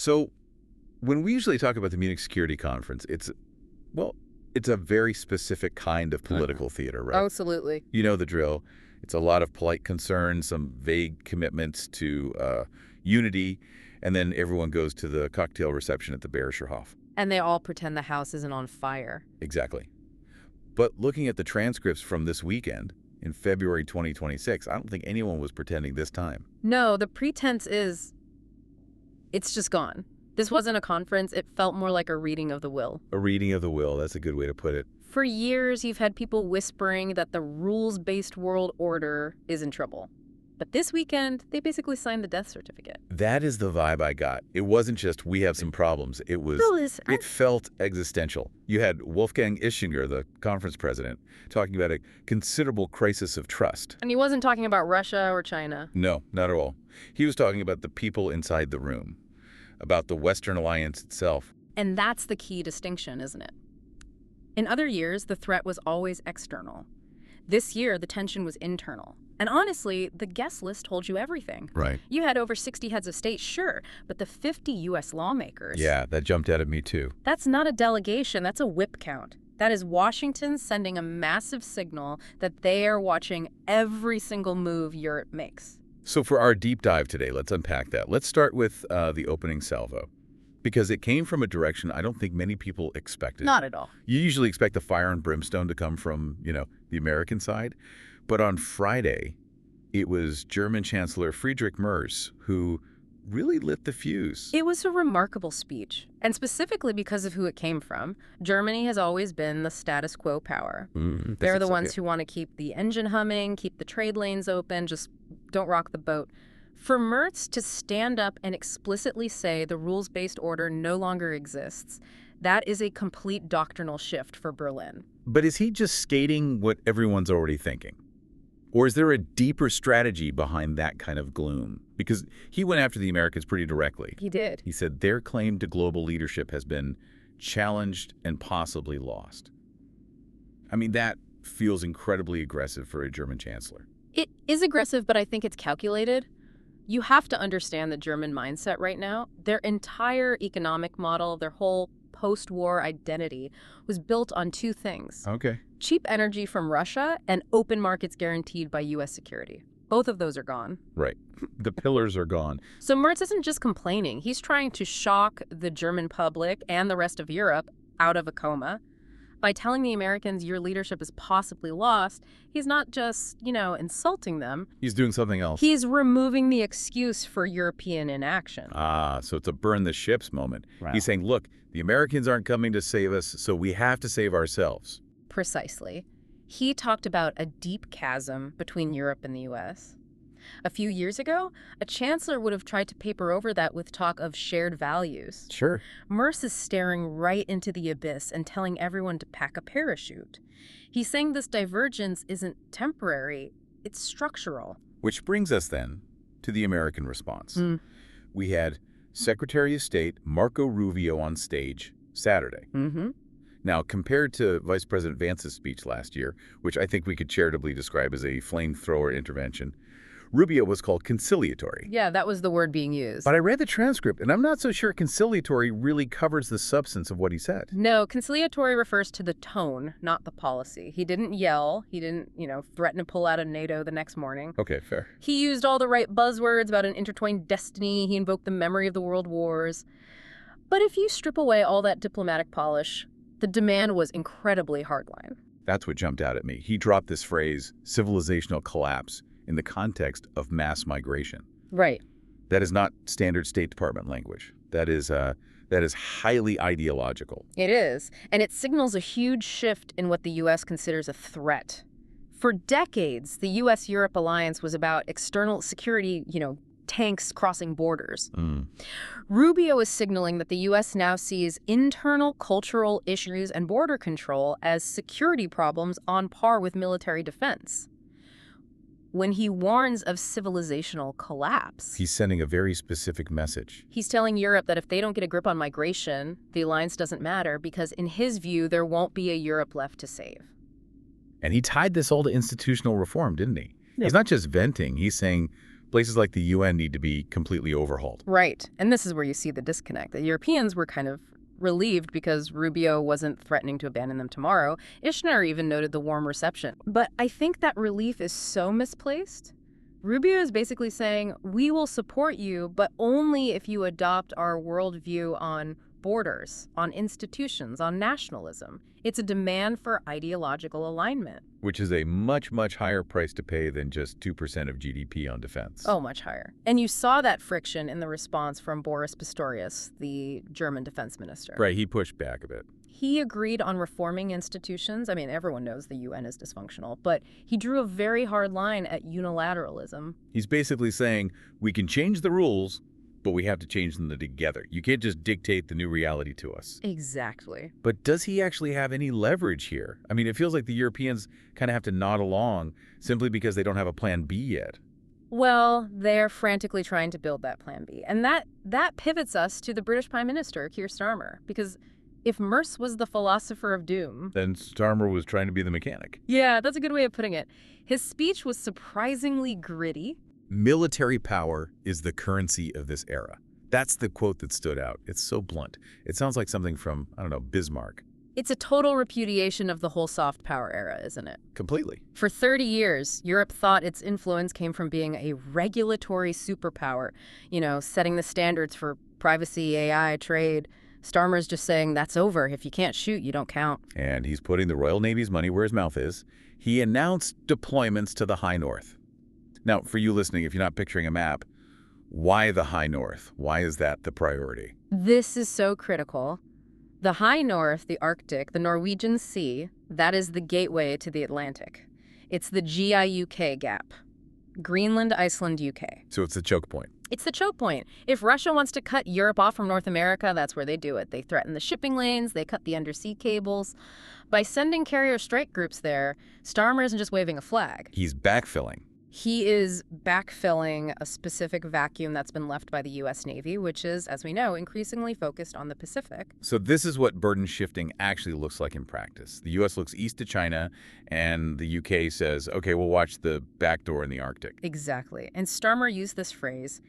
So when we usually talk about the Munich Security Conference, it's a very specific kind of political theater, right? Absolutely. You know the drill. It's a lot of polite concern, some vague commitments to unity, and then everyone goes to the cocktail reception at the Bayerischer Hof. And they all pretend the house isn't on fire. Exactly. But looking at the transcripts from this weekend, in February 2026, I don't think anyone was pretending this time. No, the pretense is it's just gone. This wasn't a conference. It felt more like a reading of the will. A reading of the will, that's a good way to put it. For years, you've had people whispering that the rules-based world order is in trouble. But this weekend, they basically signed the death certificate. That is the vibe I got. It wasn't just, we have some problems. It felt existential. You had Wolfgang Ischinger, the conference president, talking about a considerable crisis of trust. And he wasn't talking about Russia or China. No, not at all. He was talking about the people inside the room, about the Western alliance itself. And that's the key distinction, isn't it? In other years, the threat was always external. This year, the tension was internal. And honestly, the guest list told you everything. Right. You had over 60 heads of state, sure, but the 50 U.S. lawmakers... Yeah, that jumped out at me too. That's not a delegation, that's a whip count. That is Washington sending a massive signal that they are watching every single move Europe makes. So for our deep dive today, let's unpack that. Let's start with the opening salvo, because it came from a direction I don't think many people expected. Not at all. You usually expect the fire and brimstone to come from, the American side. But on Friday, it was German Chancellor Friedrich Merz who really lit the fuse. It was a remarkable speech, and specifically because of who it came from. Germany has always been the status quo power. They're the ones who want to keep the engine humming, keep the trade lanes open, just don't rock the boat. For Merz to stand up and explicitly say the rules-based order no longer exists, that is a complete doctrinal shift for Berlin. But is he just skating what everyone's already thinking? Or is there a deeper strategy behind that kind of gloom? Because he went after the Americans pretty directly. He did. He said their claim to global leadership has been challenged and possibly lost. I mean, that feels incredibly aggressive for a German chancellor. It is aggressive, but I think it's calculated. You have to understand the German mindset right now. Their entire economic model, their whole post-war identity was built on two things. Okay. Cheap energy from Russia and open markets guaranteed by U.S. security. Both of those are gone. Right. The pillars are gone. So Merz isn't just complaining. He's trying to shock the German public and the rest of Europe out of a coma. By telling the Americans your leadership is possibly lost, he's not just, insulting them. He's doing something else. He's removing the excuse for European inaction. So it's a burn the ships moment. Wow. He's saying, look, the Americans aren't coming to save us, so we have to save ourselves. Precisely. He talked about a deep chasm between Europe and the U.S. A few years ago, a chancellor would have tried to paper over that with talk of shared values. Sure. Merz is staring right into the abyss and telling everyone to pack a parachute. He's saying this divergence isn't temporary, it's structural. Which brings us then to the American response. We had Secretary of State Marco Rubio on stage Saturday. Now, compared to Vice President Vance's speech last year, which I think we could charitably describe as a flamethrower intervention, Rubio was called conciliatory. Yeah, that was the word being used. But I read the transcript, and I'm not so sure conciliatory really covers the substance of what he said. No, conciliatory refers to the tone, not the policy. He didn't yell. He didn't, threaten to pull out of NATO the next morning. Okay, fair. He used all the right buzzwords about an intertwined destiny. He invoked the memory of the world wars. But if you strip away all that diplomatic polish, the demand was incredibly hardline. That's what jumped out at me. He dropped this phrase, civilizational collapse, in the context of mass migration. Right. That is not standard State Department language. That is highly ideological. It is, and it signals a huge shift in what the U.S. considers a threat. For decades, the U.S.-Europe alliance was about external security, tanks crossing borders. Rubio is signaling that the U.S. now sees internal cultural issues and border control as security problems on par with military defense. When he warns of civilizational collapse, He's sending a very specific message. he's telling Europe that if they don't get a grip on migration, the alliance doesn't matter because, in his view, there won't be a Europe left to save. And he tied this all to institutional reform, didn't he? Yeah. He's not just venting. He's saying Places like the UN need to be completely overhauled. Right. And this is where you see the disconnect. The Europeans were kind of relieved because Rubio wasn't threatening to abandon them tomorrow. Ishner even noted the warm reception. But I think that relief is so misplaced. Rubio is basically saying, we will support you, but only if you adopt our worldview on borders, on institutions, on nationalism. It's a demand for ideological alignment. Which is a much, much higher price to pay than just 2% of GDP on defense. Oh, much higher. And you saw that friction in the response from Boris Pistorius, the German defense minister. Right, he pushed back a bit. He agreed on reforming institutions. I mean, everyone knows the UN is dysfunctional, but he drew a very hard line at unilateralism. He's basically saying, we can change the rules, but we have to change them together. You can't just dictate the new reality to us. Exactly. But does he actually have any leverage here? I mean, it feels like the Europeans kind of have to nod along simply because they don't have a plan B yet. Well, they're frantically trying to build that plan B. And that pivots us to the British Prime Minister, Keir Starmer, because if Merce was the philosopher of doom, then Starmer was trying to be the mechanic. Yeah, that's a good way of putting it. His speech was surprisingly gritty. Military power is the currency of this era. That's the quote that stood out. It's so blunt. It sounds like something from, I don't know, Bismarck. It's a total repudiation of the whole soft power era, isn't it? Completely. For 30 years, Europe thought its influence came from being a regulatory superpower, setting the standards for privacy, AI, trade. Starmer's just saying that's over. If you can't shoot, you don't count. And he's putting the Royal Navy's money where his mouth is. He announced deployments to the High North. Now, for you listening, if you're not picturing a map, why the High North? Why is that the priority? This is so critical. The High North, the Arctic, the Norwegian Sea, that is the gateway to the Atlantic. It's the GIUK gap. Greenland, Iceland, UK. So it's the choke point. It's the choke point. If Russia wants to cut Europe off from North America, that's where they do it. They threaten the shipping lanes, they cut the undersea cables. By sending carrier strike groups there, Starmer isn't just waving a flag. He's backfilling. He is backfilling a specific vacuum that's been left by the U.S. Navy, which is, as we know, increasingly focused on the Pacific. So this is what burden shifting actually looks like in practice. The U.S. looks east to China, and the U.K. says, okay, we'll watch the back door in the Arctic. Exactly. And Starmer used this phrase,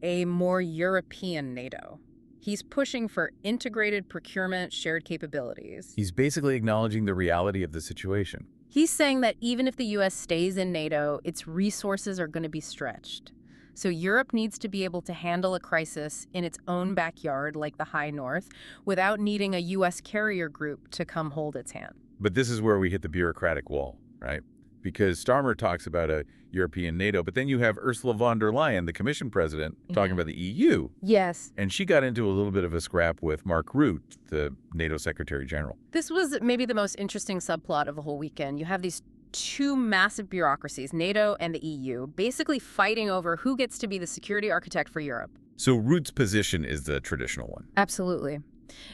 a more European NATO. He's pushing for integrated procurement, shared capabilities. He's basically acknowledging the reality of the situation. He's saying that even if the U.S. stays in NATO, its resources are going to be stretched. So Europe needs to be able to handle a crisis in its own backyard, like the High North, without needing a U.S. carrier group to come hold its hand. But this is where we hit the bureaucratic wall, right? Because Starmer talks about a European NATO, but then you have Ursula von der Leyen, the Commission president, talking about the EU. Yes. And she got into a little bit of a scrap with Mark Rutte, the NATO Secretary General. This was maybe the most interesting subplot of the whole weekend. You have these two massive bureaucracies, NATO and the EU, basically fighting over who gets to be the security architect for Europe. So Rutte's position is the traditional one. Absolutely.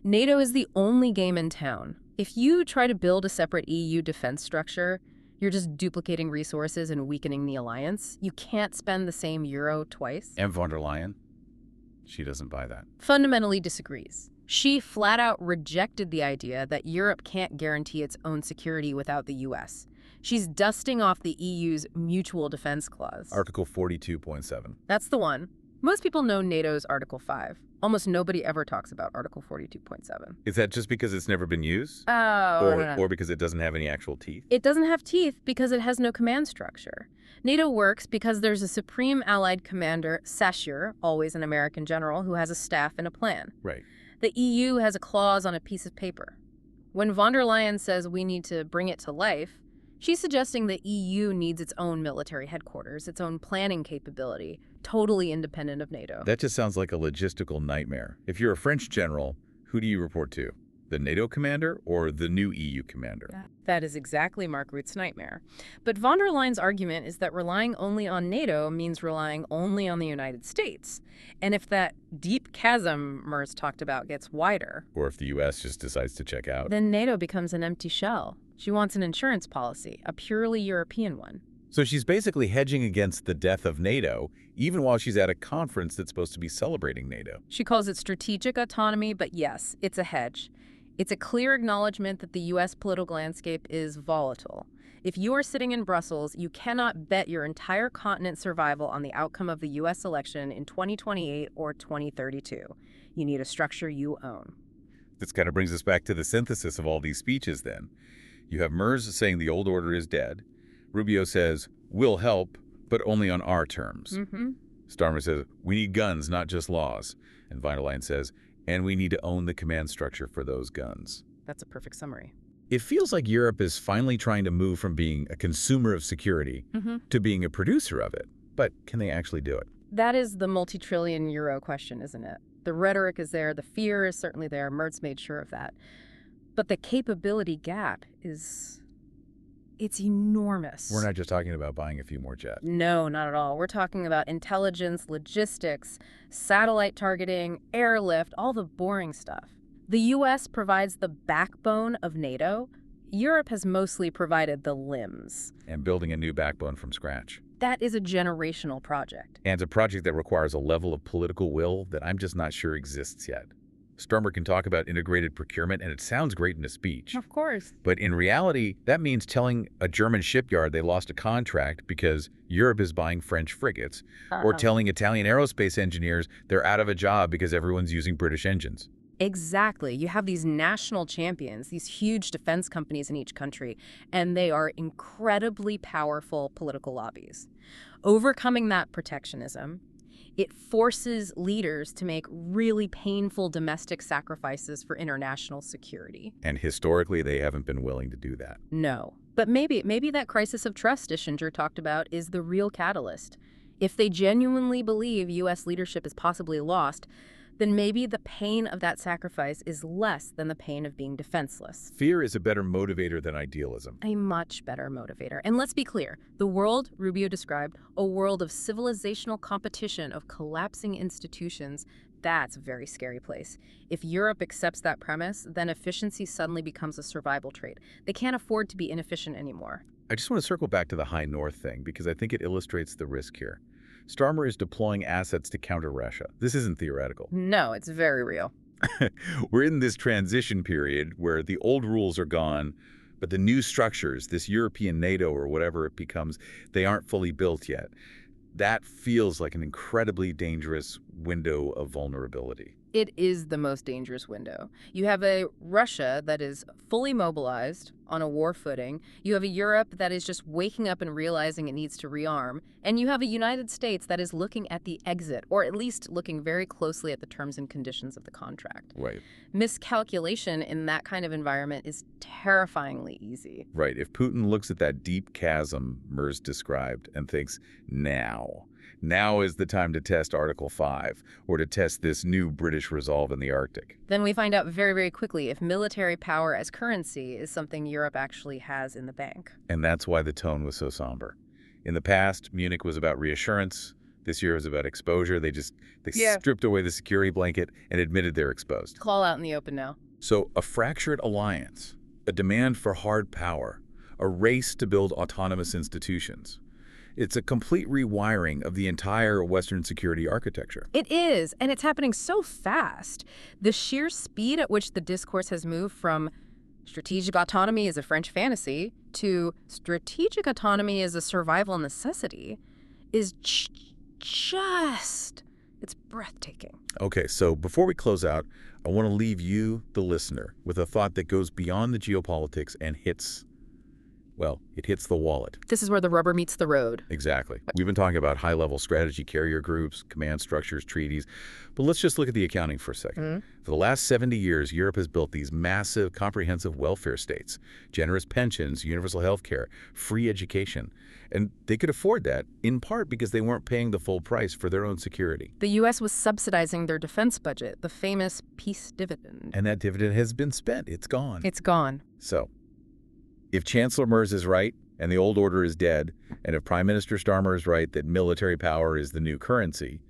NATO is the only game in town. If you try to build a separate EU defense structure, you're just duplicating resources and weakening the alliance. You can't spend the same euro twice. And von der Leyen, she doesn't buy that. Fundamentally disagrees. She flat out rejected the idea that Europe can't guarantee its own security without the U.S. She's dusting off the EU's mutual defense clause. Article 42.7. That's the one. Most people know NATO's Article 5. Almost nobody ever talks about Article 42.7. Is that just because it's never been used? Oh, or because it doesn't have any actual teeth? It doesn't have teeth because it has no command structure. NATO works because there's a supreme allied commander, Sasur, always an American general, who has a staff and a plan. Right. The EU has a clause on a piece of paper. When von der Leyen says we need to bring it to life, she's suggesting the EU needs its own military headquarters, its own planning capability, totally independent of NATO. That just sounds like a logistical nightmare. If you're a French general, who do you report to? The NATO commander or the new EU commander? That is exactly Mark Rutte's nightmare. But von der Leyen's argument is that relying only on NATO means relying only on the United States. And if that deep chasm Merce talked about gets wider, or if the U.S. just decides to check out, then NATO becomes an empty shell. She wants an insurance policy, a purely European one. So she's basically hedging against the death of NATO, even while she's at a conference that's supposed to be celebrating NATO. She calls it strategic autonomy, but yes, it's a hedge. It's a clear acknowledgement that the U.S. political landscape is volatile. If you are sitting in Brussels, you cannot bet your entire continent's survival on the outcome of the U.S. election in 2028 or 2032. You need a structure you own. This kind of brings us back to the synthesis of all these speeches then. You have Merz saying the old order is dead. Rubio says, we'll help, but only on our terms. Starmer says, we need guns, not just laws. And Vindeline says, and we need to own the command structure for those guns. That's a perfect summary. It feels like Europe is finally trying to move from being a consumer of security to being a producer of it. But can they actually do it? That is the multi-trillion euro question, isn't it? The rhetoric is there, the fear is certainly there, Merz made sure of that. But the capability gap it's enormous. We're not just talking about buying a few more jets. No, not at all. We're talking about intelligence, logistics, satellite targeting, airlift, all the boring stuff. The U.S. provides the backbone of NATO. Europe has mostly provided the limbs. And building a new backbone from scratch. That is a generational project. And it's a project that requires a level of political will that I'm just not sure exists yet. Starmer can talk about integrated procurement, and it sounds great in a speech. Of course. But in reality, that means telling a German shipyard they lost a contract because Europe is buying French frigates, or telling Italian aerospace engineers they're out of a job because everyone's using British engines. Exactly. You have these national champions, these huge defense companies in each country, and they are incredibly powerful political lobbies. Overcoming that protectionism, it forces leaders to make really painful domestic sacrifices for international security. And historically, they haven't been willing to do that. No. But maybe that crisis of trust Ischinger talked about is the real catalyst. If they genuinely believe U.S. leadership is possibly lost, then maybe the pain of that sacrifice is less than the pain of being defenseless. Fear is a better motivator than idealism. A much better motivator. And let's be clear, the world Rubio described, a world of civilizational competition, of collapsing institutions, that's a very scary place. If Europe accepts that premise, then efficiency suddenly becomes a survival trait. They can't afford to be inefficient anymore. I just want to circle back to the High North thing because I think it illustrates the risk here. Starmer is deploying assets to counter Russia. This isn't theoretical. No, it's very real. We're in this transition period where the old rules are gone, but the new structures, this European NATO or whatever it becomes, they aren't fully built yet. That feels like an incredibly dangerous window of vulnerability. It is the most dangerous window. You have a Russia that is fully mobilized on a war footing. You have a Europe that is just waking up and realizing it needs to rearm. And you have a United States that is looking at the exit, or at least looking very closely at the terms and conditions of the contract. Right. Miscalculation in that kind of environment is terrifyingly easy. Right. If Putin looks at that deep chasm Merz described and thinks, now is the time to test Article 5, or to test this new British resolve in the Arctic. Then we find out very, very quickly if military power as currency is something Europe actually has in the bank. And that's why the tone was so somber. In the past, Munich was about reassurance. This year was about exposure. They stripped away the security blanket and admitted they're exposed. Call out in the open now. So a fractured alliance, a demand for hard power, a race to build autonomous institutions. It's a complete rewiring of the entire Western security architecture. It is, and it's happening so fast. The sheer speed at which the discourse has moved from strategic autonomy is a French fantasy to strategic autonomy is a survival necessity is it's breathtaking. Okay, so before we close out, I want to leave you, the listener, with a thought that goes beyond the geopolitics and hits the wallet. This is where the rubber meets the road. Exactly. We've been talking about high-level strategy carrier groups, command structures, treaties, but let's just look at the accounting for a second. For the last 70 years, Europe has built these massive, comprehensive welfare states, generous pensions, universal health care, free education, and they could afford that, in part because they weren't paying the full price for their own security. The U.S. was subsidizing their defense budget, the famous peace dividend. And that dividend has been spent. It's gone. It's gone. So, if Chancellor Merz is right and the old order is dead, and if Prime Minister Starmer is right that military power is the new currency,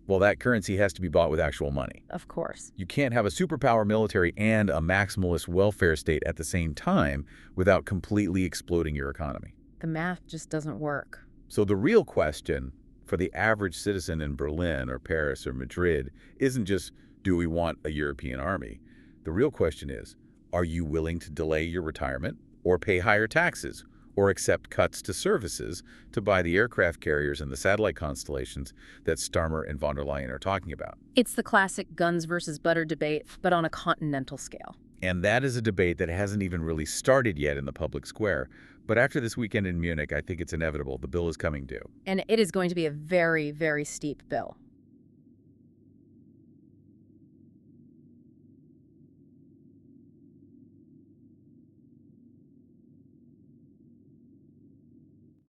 well, that currency has to be bought with actual money. Of course. You can't have a superpower military and a maximalist welfare state at the same time without completely exploding your economy. The math just doesn't work. So the real question for the average citizen in Berlin or Paris or Madrid isn't just, do we want a European army? The real question is, are you willing to delay your retirement or pay higher taxes, or accept cuts to services to buy the aircraft carriers and the satellite constellations that Starmer and von der Leyen are talking about. It's the classic guns versus butter debate, but on a continental scale. And that is a debate that hasn't even really started yet in the public square. But after this weekend in Munich, I think it's inevitable. The bill is coming due. And it is going to be a very, very steep bill.